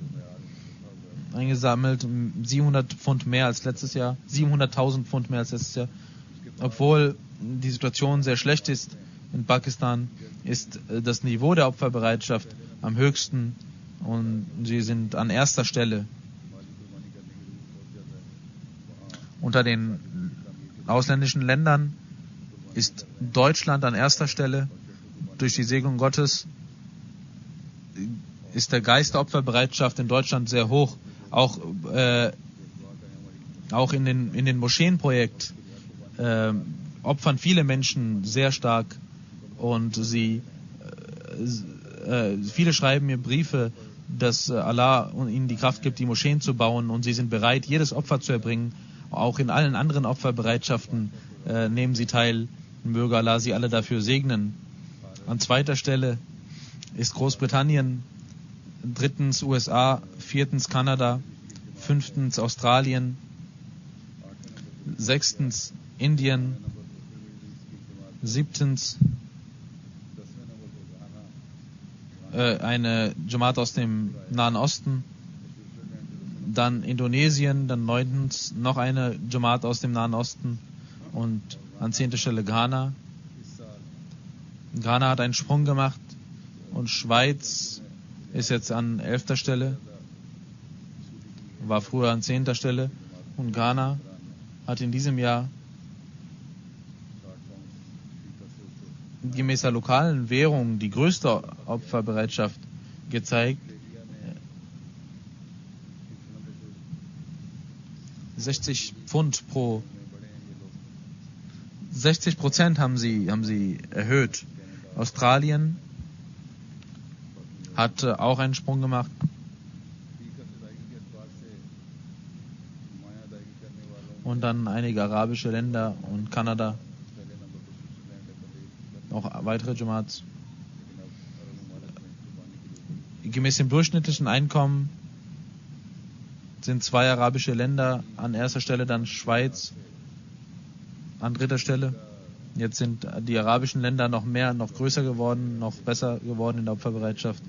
eingesammelt, 700 Pfund mehr als letztes Jahr, 700.000 Pfund mehr als letztes Jahr. Obwohl die Situation sehr schlecht ist in Pakistan, ist das Niveau der Opferbereitschaft am höchsten und sie sind an erster Stelle. Unter den ausländischen Ländern ist Deutschland an erster Stelle. Durch die Segnung Gottes ist der Geist der Opferbereitschaft in Deutschland sehr hoch. Auch in den Moscheenprojekt opfern viele Menschen sehr stark, und viele schreiben mir Briefe, dass Allah ihnen die Kraft gibt, die Moscheen zu bauen, und sie sind bereit, jedes Opfer zu erbringen. Auch in allen anderen Opferbereitschaften nehmen sie teil. Möge Allah sie alle dafür segnen. An zweiter Stelle ist Großbritannien, drittens USA, viertens Kanada, fünftens Australien, sechstens Indien, siebtens eine Jamaat aus dem Nahen Osten, dann Indonesien, dann neuntens noch eine Jamaat aus dem Nahen Osten und an 10. Stelle Ghana. Ghana hat einen Sprung gemacht und Schweiz ist jetzt an 11. Stelle, war früher an 10. Stelle, und Ghana hat in diesem Jahr gemäß der lokalen Währung die größte Opferbereitschaft gezeigt. 60% haben sie erhöht. Australien hat auch einen Sprung gemacht. Und dann einige arabische Länder und Kanada. Auch weitere Jamaats. Gemäß dem durchschnittlichen Einkommen sind 2 arabische Länder an erster Stelle, dann Schweiz an 3. Stelle. Jetzt sind die arabischen Länder noch größer geworden, noch besser geworden in der Opferbereitschaft.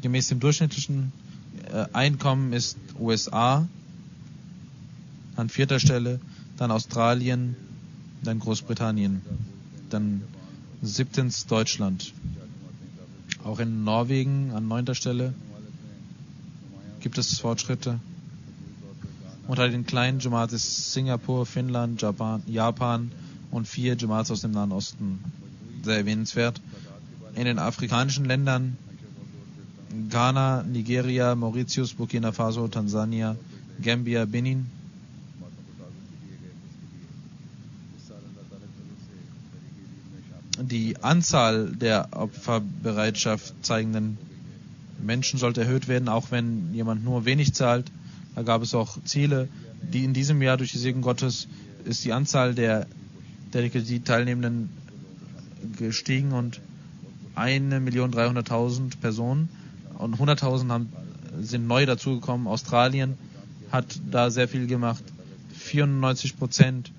Gemäß dem durchschnittlichen Einkommen ist USA an 4. Stelle, dann Australien, dann Großbritannien, dann 7. Deutschland. Auch in Norwegen an 9. Stelle gibt es Fortschritte. Unter den kleinen Jamaats ist Singapur, Finnland, Japan und 4 Jamaats aus dem Nahen Osten sehr erwähnenswert. In den afrikanischen Ländern Ghana, Nigeria, Mauritius, Burkina Faso, Tansania, Gambia, Benin. Die Anzahl der Opferbereitschaft zeigenden Menschen sollte erhöht werden, auch wenn jemand nur wenig zahlt. Da gab es auch Ziele, die in diesem Jahr durch die Segen Gottes ist die Anzahl der Teilnehmenden gestiegen und 1.300.000 Personen und 100.000 sind neu dazugekommen. Australien hat da sehr viel gemacht. 94%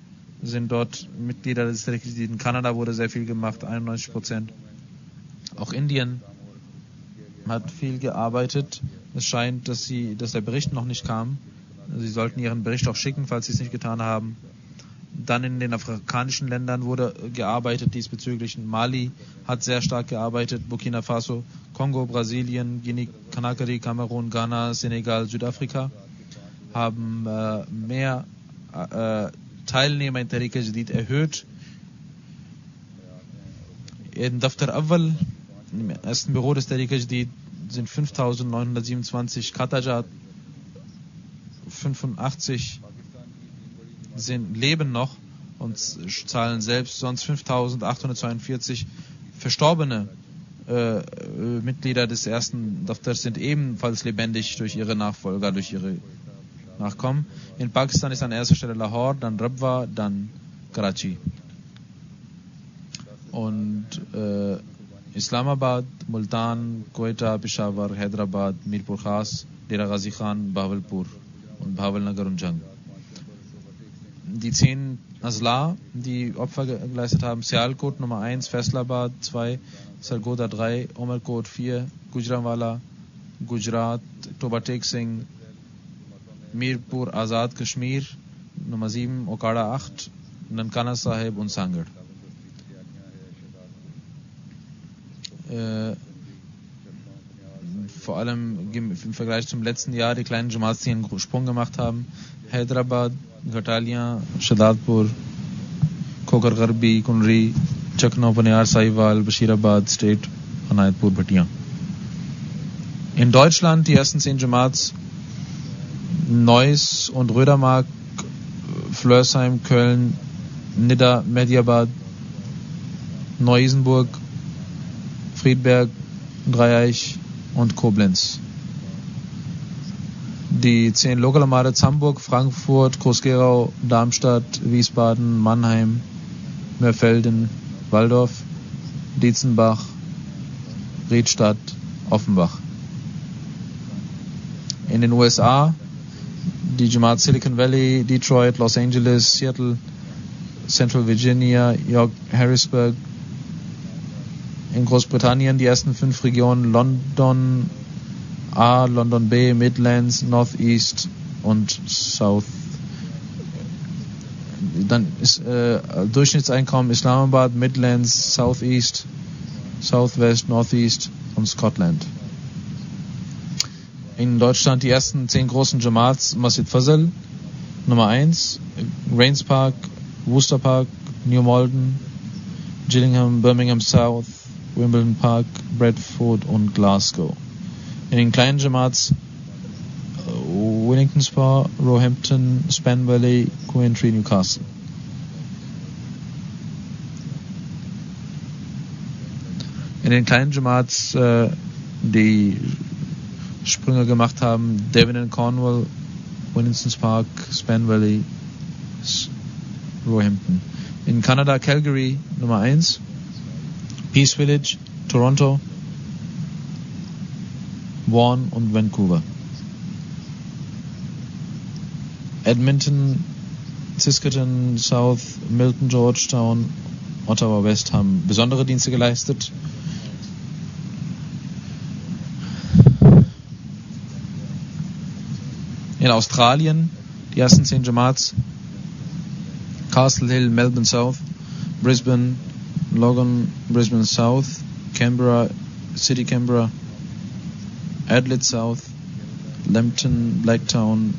sind dort Mitglieder des Tariq-e-Jadid. In Kanada wurde sehr viel gemacht, 91%. Auch Indien hat viel gearbeitet. Es scheint, dass der Bericht noch nicht kam. Sie sollten ihren Bericht auch schicken, falls sie es nicht getan haben. Dann in den afrikanischen Ländern wurde gearbeitet diesbezüglich. Mali hat sehr stark gearbeitet, Burkina Faso, Kongo, Brasilien, Guinea-Conakry, Kamerun, Ghana, Senegal, Südafrika haben mehr Teilnehmer in Tariqa Jadid erhöht. In Daftar Awwal, im ersten Büro des Tariqa Jadid, sind 5.927 Khatajat, 85 leben noch und zahlen selbst, sonst 5.842 verstorbene Mitglieder des ersten Daftars sind ebenfalls lebendig durch ihre Nachfolger, durch ihre Nachkommen. In Pakistan ist an erster Stelle Lahore, dann Rabwa, dann Karachi. Und Islamabad, Multan, Quetta, Peshawar, Hyderabad, Mirpur Khas, Dera Ghazi Khan, Bahawalpur und Bahawalnagar und Jang. Die 10 Azla, die Opfer geleistet haben: Sialkot Nummer 1, Faisalabad 2, Sargodha 3, Umerkot 4, Gujranwala, Gujarat, Toba Tek Singh, Mirpur Azad Kashmir Nummer 7, Okada 8, Nankana Sahib und Sangar. Vor allem im Vergleich zum letzten Jahr die kleinen Jamaats, die einen Sprung gemacht haben: Hyderabad, Ghatalian, Shadadpur, Khokar Gharbi, Kunri, Chakno, Paniar, Sahiwal, Bashirabad State, Anayatpur, Bhatia. In Deutschland die ersten 10 Jamaats: Neuss und Rödermark, Flörsheim, Köln, Nidda, Mediabad, Neu-Isenburg, Friedberg, Dreieich und Koblenz. Die 10 Lokalamades: Hamburg, Frankfurt, Groß-Gerau, Darmstadt, Wiesbaden, Mannheim, Mörfelden, Walldorf, Dietzenbach, Riedstadt, Offenbach. In den USA die Jamaat Silicon Valley, Detroit, Los Angeles, Seattle, Central Virginia, York, Harrisburg. In Großbritannien die ersten 5 Regionen: London A, London B, Midlands, North East und South. Dann ist Durchschnittseinkommen Islamabad, Midlands, South East, South West, North East und Scotland. In Deutschland die ersten 10 großen Jamaats: Masjid Fazl Nummer 1, Rains Park, Worcester Park, New Malden, Gillingham, Birmingham South, Wimbledon Park, Bradford und Glasgow. In den kleinen Jamaats Wellington Spa, Roehampton, Span Valley, Coventry, Newcastle. In den kleinen Jamaats, die Sprünge gemacht haben: Devon and Cornwall, Winston Park, Span Valley, Roehampton. In Kanada Calgary Nummer 1, Peace Village, Toronto, Vaughan und Vancouver. Edmonton, Saskatoon South, Milton, Georgetown, Ottawa West haben besondere Dienste geleistet. In Australien die ersten 10 Jamaats: Castle Hill, Melbourne South, Brisbane, Logan, Brisbane South, Canberra, City Canberra, Adelaide South, Lambton, Blacktown,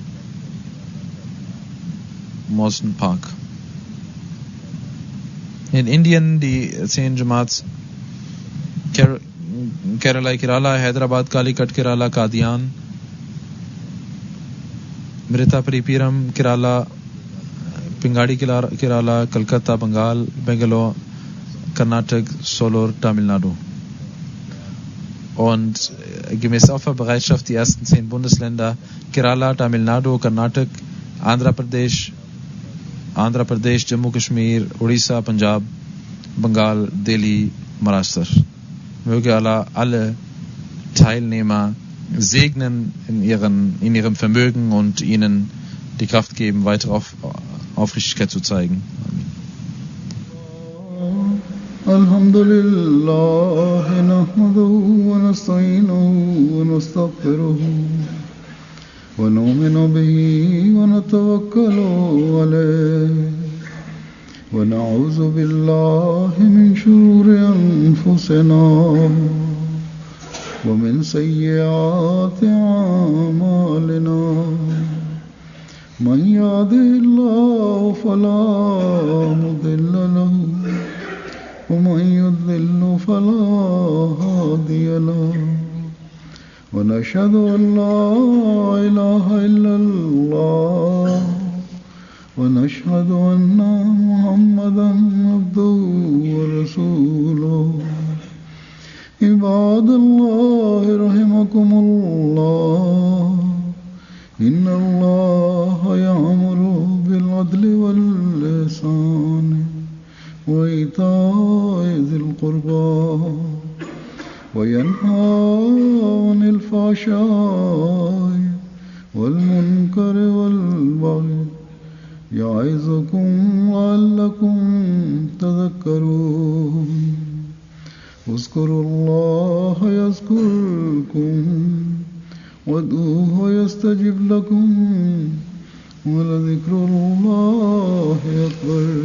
Mawson Park. In Indien die 10 Jamaats: Kerala, Kerala, Hyderabad, Calicut, Kerala, Qadian, Mrita Paripiram, Kerala, Pingadi, Kerala, Kolkata, Bengal, Bangalore, Karnataka, Solur, Tamil Nadu. Und gemäß Opferbereitschaft die ersten 10 Bundesländer: Kerala, Tamil Nadu, Karnataka, Andhra Pradesh, Jammu Kashmir, Odisha, Punjab, Bengal, Delhi, Maharashtra. Möge Allah alle Teilnehmer segnen in ihrem Vermögen und ihnen die Kraft geben, weitere Aufrichtigkeit zu zeigen. Alhamdulillah, nahmaduhu wa nasta'inuhu wa nastaghfiruhu wa nu'minu bihi wa natawakkalu alayhi ونعوذ بالله من شرور أنفسنا ومن سيئات أعمالنا من يهده الله فلا مضل له ومن يضلل فلا هادي له ونشهد أن لا إله إلا الله ونشهد أن محمدا عبده ورسوله عباد الله رحمكم الله إن الله يأمر بالعدل والإحسان وإيتاء ذي القربى وينهى عن الفحشاء والمنكر والبغي يعظكم لعلكم تذكرون اذكروا الله يذكركم وادعوه يستجب لكم ولذكر الله أكبر.